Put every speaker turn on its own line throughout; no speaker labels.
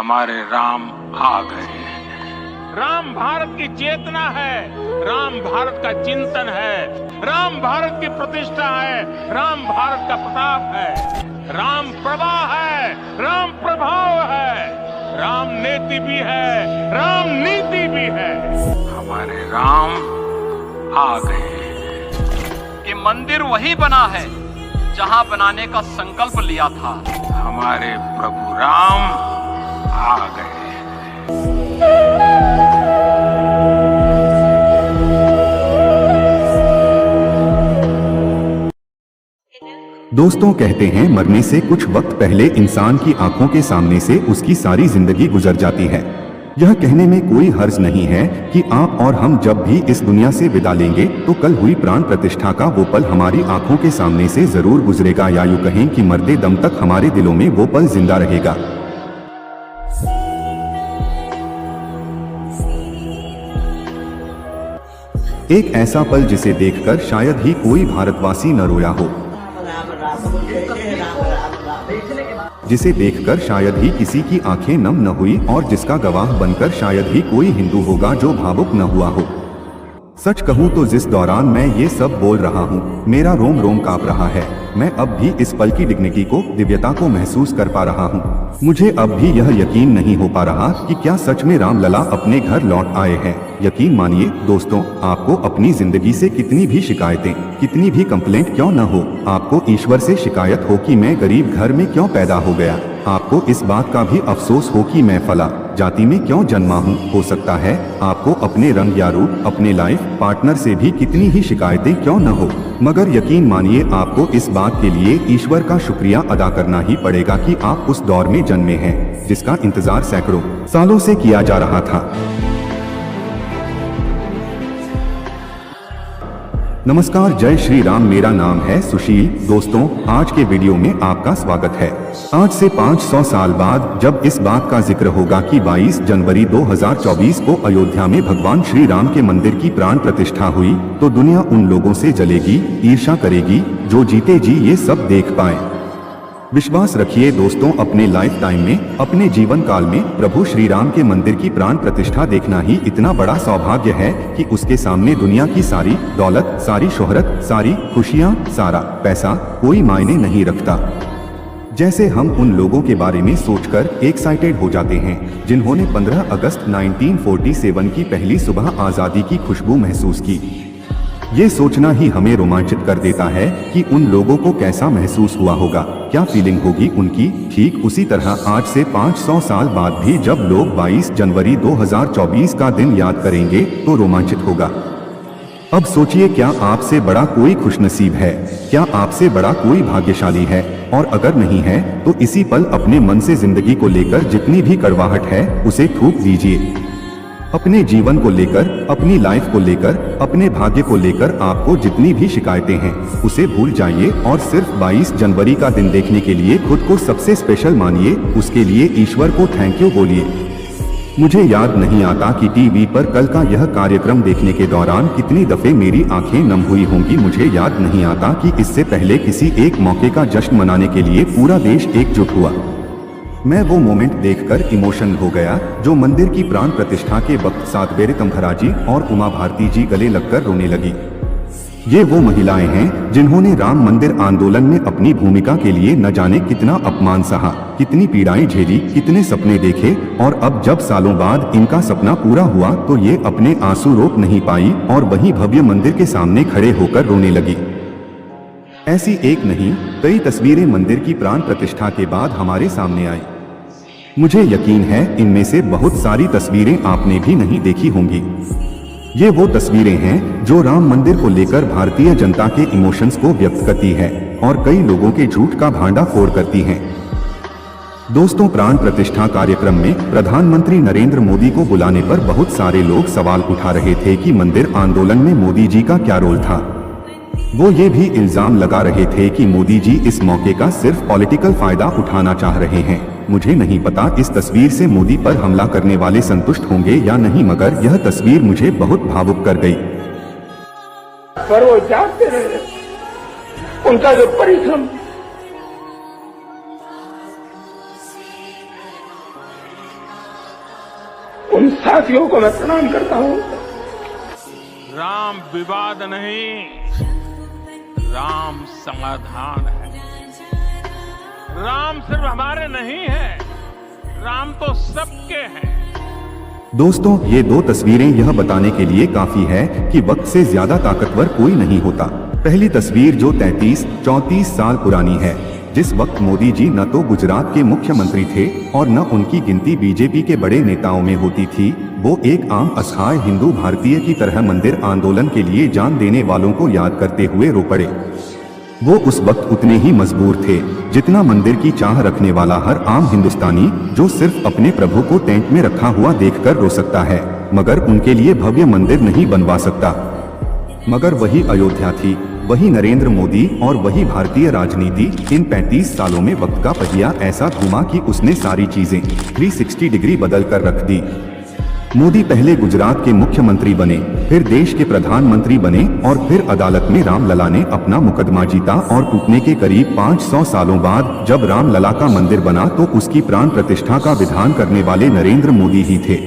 हमारे राम आ गए।
राम भारत की चेतना है, राम भारत का चिंतन है, राम भारत की प्रतिष्ठा है, राम भारत का प्रताप है, राम प्रवाह है, राम प्रभाव है, राम नेति भी है, राम नीति भी है।
हमारे राम आ गए।
ये मंदिर वही बना है जहां बनाने का संकल्प लिया था।
हमारे प्रभु राम आ गए।
दोस्तों, कहते हैं मरने से कुछ वक्त पहले इंसान की आंखों के सामने से उसकी सारी जिंदगी गुजर जाती है। यह कहने में कोई हर्ज नहीं है कि आप और हम जब भी इस दुनिया से विदा लेंगे तो कल हुई प्राण प्रतिष्ठा का वो पल हमारी आंखों के सामने से जरूर गुजरेगा, या यूं कहें कि मरते दम तक हमारे दिलों में वो पल जिंदा रहेगा। एक ऐसा पल जिसे देखकर शायद ही कोई भारतवासी न रोया हो, जिसे देखकर शायद ही किसी की आंखें नम न हुई और जिसका गवाह बनकर शायद ही कोई हिंदू होगा जो भावुक न हुआ हो। सच कहूँ तो जिस दौरान मैं ये सब बोल रहा हूँ मेरा रोम रोम कांप रहा है। मैं अब भी इस पल की डिग्निटी को, दिव्यता को महसूस कर पा रहा हूँ। मुझे अब भी यह यकीन नहीं हो पा रहा कि क्या सच में राम लला अपने घर लौट आए हैं। यकीन मानिए दोस्तों, आपको अपनी जिंदगी से कितनी भी शिकायतें, कितनी भी कंप्लेंट क्यों न हो, आपको ईश्वर से शिकायत हो कि मैं गरीब घर में क्यों पैदा हो गया, आपको इस बात का भी अफसोस हो कि मैं फला जाति में क्यों जन्मा हूँ, हो सकता है आपको अपने रंग या रूप, अपने लाइफ पार्टनर से भी कितनी ही शिकायतें क्यों न हो, मगर यकीन मानिए आपको इस बात के लिए ईश्वर का शुक्रिया अदा करना ही पड़ेगा कि आप उस दौर में जन्मे हैं जिसका इंतजार सैकड़ों सालों से किया जा रहा था। नमस्कार, जय श्री राम। मेरा नाम है सुशील। दोस्तों, आज के वीडियो में आपका स्वागत है। आज से 500 साल बाद जब इस बात का जिक्र होगा कि 22 जनवरी 2024 को अयोध्या में भगवान श्री राम के मंदिर की प्राण प्रतिष्ठा हुई, तो दुनिया उन लोगों से जलेगी, ईर्ष्या करेगी जो जीते जी ये सब देख पाए। विश्वास रखिए दोस्तों, अपने लाइफ टाइम में, अपने जीवन काल में प्रभु श्री राम के मंदिर की प्राण प्रतिष्ठा देखना ही इतना बड़ा सौभाग्य है कि उसके सामने दुनिया की सारी दौलत, सारी शोहरत, सारी खुशियां, सारा पैसा कोई मायने नहीं रखता। जैसे हम उन लोगों के बारे में सोचकर एक्साइटेड हो जाते हैं जिन्होंने 15 अगस्त 1947 की पहली सुबह आज़ादी की खुशबू महसूस की। ये सोचना ही हमें रोमांचित कर देता है कि उन लोगों को कैसा महसूस हुआ होगा, क्या फीलिंग होगी उनकी। ठीक उसी तरह आज से 500 साल बाद भी जब लोग 22 जनवरी 2024 का दिन याद करेंगे तो रोमांचित होगा। अब सोचिए, क्या आपसे बड़ा कोई खुशनसीब है, क्या आपसे बड़ा कोई भाग्यशाली है, और अगर नहीं है तो इसी पल अपने मन से जिंदगी को लेकर जितनी भी कड़वाहट है उसे थूक दीजिए। अपने जीवन को लेकर, अपनी लाइफ को लेकर, अपने भाग्य को लेकर आपको जितनी भी शिकायतें हैं उसे भूल जाइए और सिर्फ 22 जनवरी का दिन देखने के लिए खुद को सबसे स्पेशल मानिए। उसके लिए ईश्वर को थैंक यू बोलिए। मुझे याद नहीं आता कि टीवी पर कल का यह कार्यक्रम देखने के दौरान कितनी दफे मेरी आंखें नम हुई होंगी। मुझे याद नहीं आता कि इससे पहले किसी एक मौके का जश्न मनाने के लिए पूरा देश एकजुट हुआ। मैं वो मोमेंट देखकर इमोशनल हो गया जो मंदिर की प्राण प्रतिष्ठा के वक्त सातबेरे तंभराजी और उमा भारती जी गले लगकर रोने लगी। ये वो महिलाएं हैं जिन्होंने राम मंदिर आंदोलन में अपनी भूमिका के लिए न जाने कितना अपमान सहा, कितनी पीड़ाएं झेली, कितने सपने देखे, और अब जब सालों बाद इनका सपना पूरा हुआ तो ये अपने आंसू रोक नहीं पाई और वहीं भव्य मंदिर के सामने खड़े होकर रोने लगी। ऐसी एक नहीं कई तस्वीरें मंदिर की प्राण प्रतिष्ठा के बाद हमारे सामने आई। मुझे यकीन है इनमें से बहुत सारी तस्वीरें आपने भी नहीं देखी होंगी। ये वो तस्वीरें हैं जो राम मंदिर को लेकर भारतीय जनता के इमोशंस को व्यक्त करती है और कई लोगों के झूठ का भांडाफोड़ करती हैं। दोस्तों, प्राण प्रतिष्ठा कार्यक्रम में प्रधानमंत्री नरेंद्र मोदी को बुलाने पर बहुत सारे लोग सवाल उठा रहे थे कि मंदिर आंदोलन में मोदी जी का क्या रोल था। वो ये भी इल्जाम लगा रहे थे कि मोदी जी इस मौके का सिर्फ पॉलिटिकल फायदा उठाना चाह रहे हैं। मुझे नहीं पता इस तस्वीर से मोदी पर हमला करने वाले संतुष्ट होंगे या नहीं, मगर यह तस्वीर मुझे बहुत भावुक कर गई।
पर वो जागते रहे, उनका जो परिश्रम, उन साथियों को मैं प्रणाम करता हूं।
राम विवाद नहीं, राम समाधान है। राम सिर्फ हमारे नहीं है, राम तो सबके हैं।
दोस्तों, ये दो तस्वीरें यह बताने के लिए काफी है कि वक्त से ज्यादा ताकतवर कोई नहीं होता। पहली तस्वीर जो 33-34 साल पुरानी है, जिस वक्त मोदी जी न तो गुजरात के मुख्यमंत्री थे और न उनकी गिनती बीजेपी के बड़े नेताओं में होती थी, वो एक आम असहाय हिंदू भारतीय की तरह मंदिर आंदोलन के लिए जान देने वालों को याद करते हुए रो पड़े। वो उस वक्त उतने ही मजबूर थे जितना मंदिर की चाह रखने वाला हर आम हिंदुस्तानी, जो सिर्फ अपने प्रभु को टेंट में रखा हुआ देखकर रो सकता है, मगर उनके लिए भव्य मंदिर नहीं बनवा सकता। मगर वही अयोध्या थी, वही नरेंद्र मोदी और वही भारतीय राजनीति। इन 35 सालों में वक्त का पहिया ऐसा घुमा कि उसने सारी चीजें 360 डिग्री बदल कर रख दी। मोदी पहले गुजरात के मुख्यमंत्री बने, फिर देश के प्रधानमंत्री बने और फिर अदालत में रामलला ने अपना मुकदमा जीता और टूटने के करीब 500 सालों बाद जब रामलला का मंदिर बना तो उसकी प्राण प्रतिष्ठा का विधान करने वाले नरेंद्र मोदी ही थे।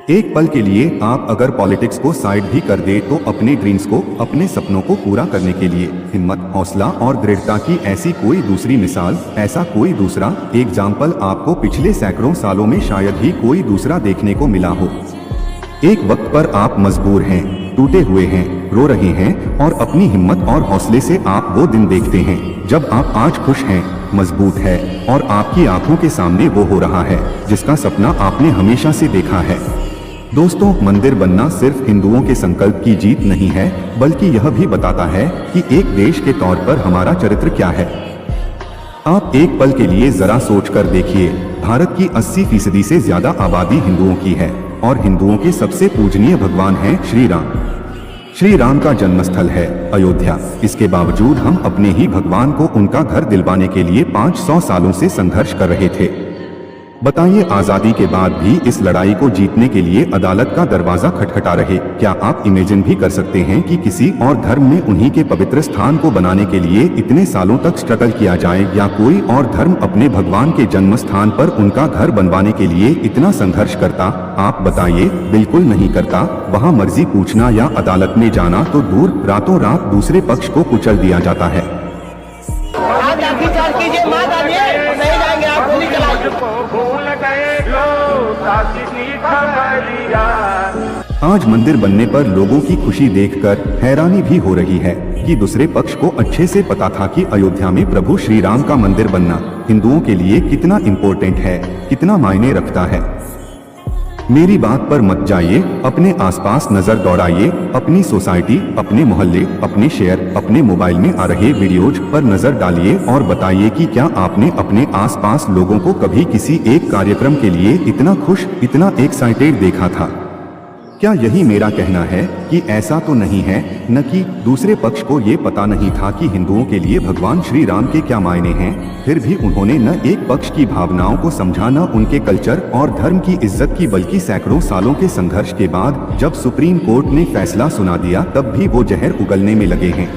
एक पल के लिए आप अगर पॉलिटिक्स को साइड भी कर दे तो अपने ड्रीम्स को, अपने सपनों को पूरा करने के लिए हिम्मत, हौसला और दृढ़ता की ऐसी कोई दूसरी मिसाल, ऐसा कोई दूसरा एग्जाम्पल आपको पिछले सैकड़ों सालों में शायद ही कोई दूसरा देखने को मिला हो। एक वक्त पर आप मजबूर हैं, टूटे हुए हैं, रो रहे हैं और अपनी हिम्मत और हौसले से आप वो दिन देखते हैं जब आप आज खुश हैं, मजबूत है और आपकी आंखों के सामने वो हो रहा है जिसका सपना आपने हमेशा से देखा है। दोस्तों, मंदिर बनना सिर्फ हिंदुओं के संकल्प की जीत नहीं है, बल्कि यह भी बताता है कि एक देश के तौर पर हमारा चरित्र क्या है। आप एक पल के लिए जरा सोचकर देखिए, भारत की 80% से ज्यादा आबादी हिंदुओं की है और हिंदुओं के सबसे पूजनीय भगवान हैं श्री राम। श्री राम का जन्मस्थल है अयोध्या। इसके बावजूद हम अपने ही भगवान को उनका घर दिलवाने के लिए 500 सालों से संघर्ष कर रहे थे। बताइए, आजादी के बाद भी इस लड़ाई को जीतने के लिए अदालत का दरवाजा खटखटा रहे। क्या आप इमेजिन भी कर सकते हैं कि किसी और धर्म में उन्हीं के पवित्र स्थान को बनाने के लिए इतने सालों तक स्ट्रगल किया जाए, या कोई और धर्म अपने भगवान के जन्म स्थान पर उनका घर बनवाने के लिए इतना संघर्ष करता? आप बताइए, बिल्कुल नहीं करता। वहाँ मर्जी पूछना या अदालत में जाना तो दूर, रातों रात दूसरे पक्ष को कुचल दिया जाता है। आज मंदिर बनने पर लोगों की खुशी देखकर हैरानी भी हो रही है कि दूसरे पक्ष को अच्छे से पता था कि अयोध्या में प्रभु श्री राम का मंदिर बनना हिंदुओं के लिए कितना इम्पोर्टेंट है, कितना मायने रखता है। मेरी बात पर मत जाइए, अपने आसपास नजर दौड़ाइए, अपनी सोसाइटी, अपने मोहल्ले, अपने शहर, अपने मोबाइल में आ रहे वीडियोज पर नजर डालिए और बताइए कि क्या आपने अपने आसपास लोगों को कभी किसी एक कार्यक्रम के लिए इतना खुश, इतना एक्साइटेड देखा था? क्या यही मेरा कहना है कि ऐसा तो नहीं है, न कि दूसरे पक्ष को ये पता नहीं था कि हिंदुओं के लिए भगवान श्री राम के क्या मायने हैं। फिर भी उन्होंने न एक पक्ष की भावनाओं को समझा, न उनके कल्चर और धर्म की इज्जत की, बल्कि सैकड़ों सालों के संघर्ष के बाद जब सुप्रीम कोर्ट ने फैसला सुना दिया तब भी वो जहर उगलने में लगे हैं।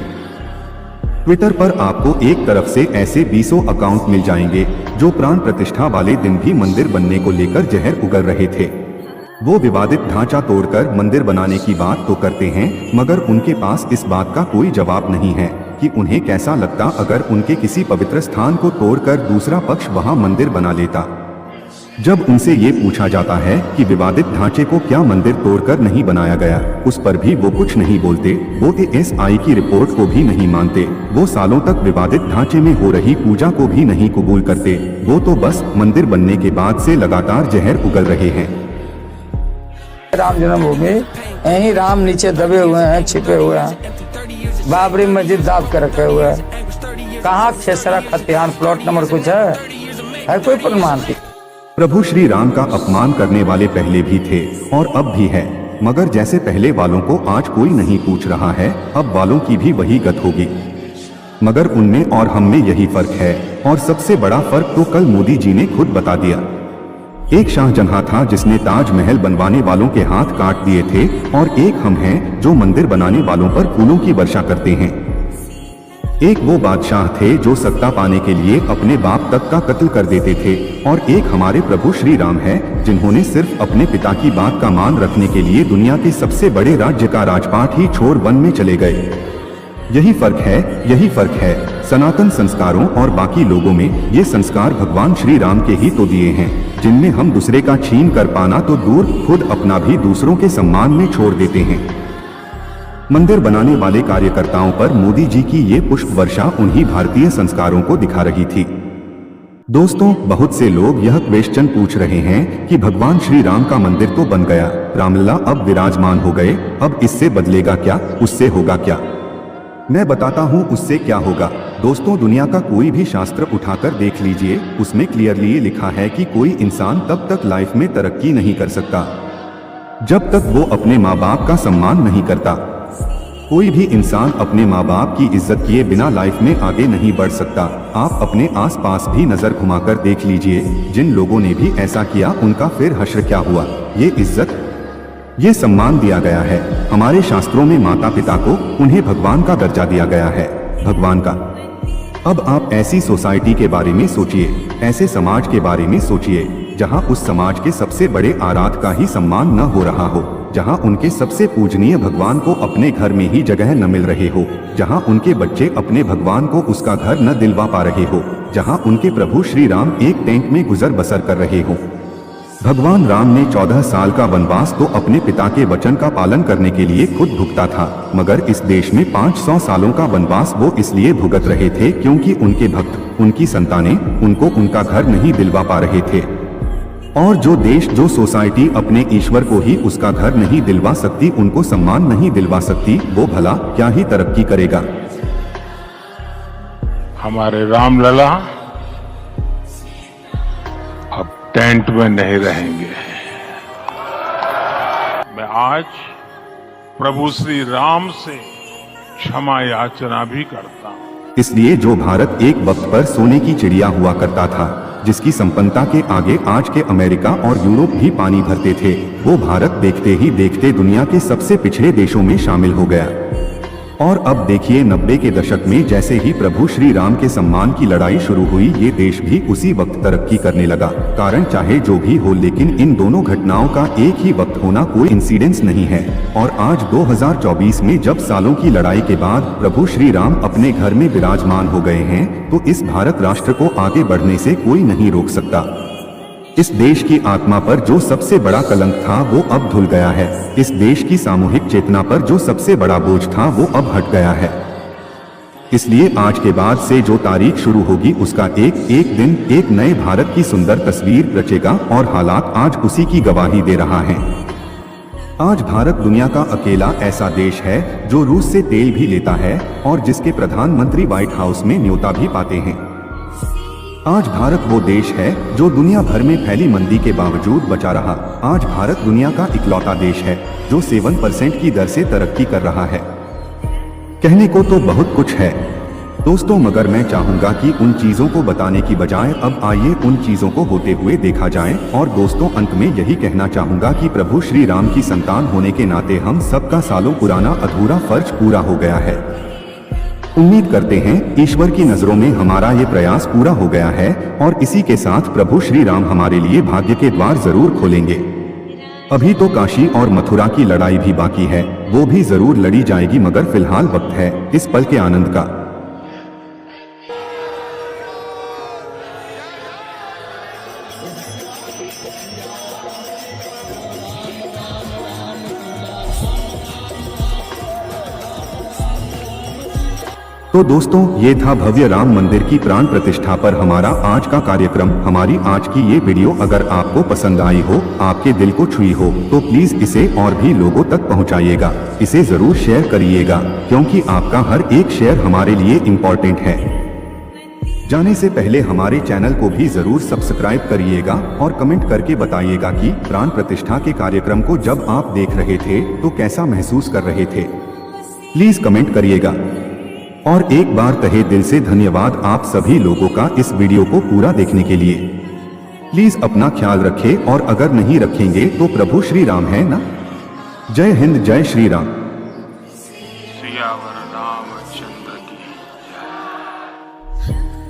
ट्विटर पर आपको एक तरफ से ऐसे 20 अकाउंट मिल जाएंगे जो प्राण प्रतिष्ठा वाले दिन भी मंदिर बनने को लेकर जहर उगल रहे थे। वो विवादित ढांचा तोड़कर मंदिर बनाने की बात तो करते हैं, मगर उनके पास इस बात का कोई जवाब नहीं है कि उन्हें कैसा लगता अगर उनके किसी पवित्र स्थान को तोड़कर दूसरा पक्ष वहां मंदिर बना लेता। जब उनसे ये पूछा जाता है कि विवादित ढांचे को क्या मंदिर तोड़कर नहीं बनाया गया, उस पर भी वो कुछ नहीं बोलते। वो ASI की रिपोर्ट को भी नहीं मानते। वो सालों तक विवादित ढांचे में हो रही पूजा को भी नहीं कबूल करते। वो तो बस मंदिर बनने के बाद से लगातार जहर उगल रहे हैं।
राम जन्मभूमि, यही राम नीचे दबे हुए हैं, छिपे हुए हैं। बाबरी मस्जिद दाब कर रखे हुए हैं। कहाँ खेसरा खतियान प्लॉट नंबर कुछ है कोई प्रमाण की?
प्रभु श्री राम का अपमान करने वाले पहले भी थे और अब भी है, मगर जैसे पहले वालों को आज कोई नहीं पूछ रहा है, अब वालों की भी वही गत होगी। मगर उनमें और हम में यही फर्क है, और सबसे बड़ा फर्क तो कल मोदी जी ने खुद बता दिया। एक शाहजहां था जिसने ताजमहल बनवाने वालों के हाथ काट दिए थे, और एक हम हैं जो मंदिर बनाने वालों पर फूलों की वर्षा करते हैं। एक वो बादशाह थे जो सत्ता पाने के लिए अपने बाप तक का कत्ल कर देते थे, और एक हमारे प्रभु श्री राम हैं जिन्होंने सिर्फ अपने पिता की बात का मान रखने के लिए दुनिया के सबसे बड़े राज्य का राजपाट ही छोड़ वन में चले गए। यही फर्क है सनातन संस्कारों और बाकी लोगों में। ये संस्कार भगवान श्री राम के ही तो दिए हैं, जिनमें हम दूसरे का छीन कर पाना तो दूर, खुद अपना भी दूसरों के सम्मान में छोड़ देते हैं। मंदिर बनाने वाले कार्यकर्ताओं पर मोदी जी की ये पुष्प वर्षा उन्हीं भारतीय संस्कारों को दिखा रही थी। दोस्तों, बहुत से लोग यह क्वेश्चन पूछ रहे हैं कि भगवान श्री राम का मंदिर तो बन गया, रामलला अब विराजमान हो गए, अब इससे बदलेगा क्या, उससे होगा क्या? मैं बताता हूँ उससे क्या होगा। दोस्तों, दुनिया का कोई भी शास्त्र उठाकर देख लीजिए, उसमें क्लियरली लिखा है कि कोई इंसान तब तक लाइफ में तरक्की नहीं कर सकता जब तक वो अपने माँ बाप का सम्मान नहीं करता। कोई भी इंसान अपने माँ बाप की इज्जत किए बिना लाइफ में आगे नहीं बढ़ सकता। आप अपने आसपास भी नजर घुमाकर देख लीजिए, जिन लोगों ने भी ऐसा किया उनका फिर हश्र क्या हुआ। ये इज्जत, ये सम्मान दिया गया है। हमारे शास्त्रों में माता पिता को उन्हें भगवान का दर्जा दिया गया है, भगवान का। अब आप ऐसी सोसाइटी के बारे में सोचिए, ऐसे समाज के बारे में सोचिए जहां उस समाज के सबसे बड़े आराध का ही सम्मान न हो रहा हो, जहां उनके सबसे पूजनीय भगवान को अपने घर में ही जगह न मिल रहे हो, जहां उनके बच्चे अपने भगवान को उसका घर न दिलवा पा रहे हो, जहां उनके प्रभु श्री राम एक टेंट में गुजर बसर कर रहे हो। भगवान राम ने 14 साल का वनवास तो अपने पिता के वचन का पालन करने के लिए खुद भुगता था, मगर इस देश में 500 सालों का वनवास वो इसलिए भुगत रहे थे क्योंकि उनके भक्त, उनकी संतानें उनको उनका घर नहीं दिलवा पा रहे थे। और जो देश, जो सोसाइटी अपने ईश्वर को ही उसका घर नहीं दिलवा सकती, उनको सम्मान नहीं दिलवा सकती, वो भला क्या ही तरक्की करेगा।
हमारे रामलला अब टेंट में नहीं रहेंगे। मैं आज प्रभु श्री राम से क्षमा याचना भी करता हूं।
इसलिए जो भारत एक वक्त पर सोने की चिड़िया हुआ करता था, जिसकी संपन्नता के आगे आज के अमेरिका और यूरोप भी पानी भरते थे, वो भारत देखते ही देखते दुनिया के सबसे पिछड़े देशों में शामिल हो गया। और अब देखिए 90 के दशक में जैसे ही प्रभु श्री राम के सम्मान की लड़ाई शुरू हुई, ये देश भी उसी वक्त तरक्की करने लगा। कारण चाहे जो भी हो, लेकिन इन दोनों घटनाओं का एक ही वक्त होना कोई इंसिडेंस नहीं है। और आज 2024 में जब सालों की लड़ाई के बाद प्रभु श्री राम अपने घर में विराजमान हो गए हैं, तो इस भारत राष्ट्र को आगे बढ़ने से कोई नहीं रोक सकता। इस देश की आत्मा पर जो सबसे बड़ा कलंक था वो अब धुल गया है। इस देश की सामूहिक चेतना पर जो सबसे बड़ा बोझ था वो अब हट गया है। इसलिए आज के बाद से जो तारीख शुरू होगी, उसका एक दिन एक नए भारत की सुंदर तस्वीर रचेगा, और हालात आज उसी की गवाही दे रहा है। आज भारत दुनिया का अकेला ऐसा देश है जो रूस से तेल भी लेता है और जिसके प्रधानमंत्री व्हाइट हाउस में न्योता भी पाते हैं। आज भारत वो देश है जो दुनिया भर में फैली मंदी के बावजूद बचा रहा। आज भारत दुनिया का इकलौता देश है जो 7% की दर से तरक्की कर रहा है। कहने को तो बहुत कुछ है दोस्तों, मगर मैं चाहूंगा कि उन चीजों को बताने की बजाय अब आइए उन चीजों को होते हुए देखा जाए। और दोस्तों, अंत में यही कहना चाहूंगा कि प्रभु श्री राम की संतान होने के नाते हम सबका सालों पुराना अधूरा फर्ज पूरा हो गया है। उम्मीद करते हैं ईश्वर की नजरों में हमारा ये प्रयास पूरा हो गया है, और इसी के साथ प्रभु श्री राम हमारे लिए भाग्य के द्वार जरूर खोलेंगे। अभी तो काशी और मथुरा की लड़ाई भी बाकी है, वो भी जरूर लड़ी जाएगी, मगर फिलहाल वक्त है इस पल के आनंद का। तो दोस्तों, ये था भव्य राम मंदिर की प्राण प्रतिष्ठा पर हमारा आज का कार्यक्रम। हमारी आज की ये वीडियो अगर आपको पसंद आई हो, आपके दिल को छुई हो, तो प्लीज इसे और भी लोगों तक पहुंचाइएगा। इसे जरूर शेयर करिएगा, क्योंकि आपका हर एक शेयर हमारे लिए इम्पोर्टेंट है। जाने से पहले हमारे चैनल को भी जरूर सब्सक्राइब करिएगा और कमेंट करके बताइएगा कि प्राण प्रतिष्ठा के कार्यक्रम को जब आप देख रहे थे तो कैसा महसूस कर रहे थे। प्लीज कमेंट करिएगा। और एक बार तहे दिल से धन्यवाद आप सभी लोगों का इस वीडियो को पूरा देखने के लिए। प्लीज अपना ख्याल रखें, और अगर नहीं रखेंगे तो प्रभु श्री राम है ना। जय हिंद, जय श्री राम।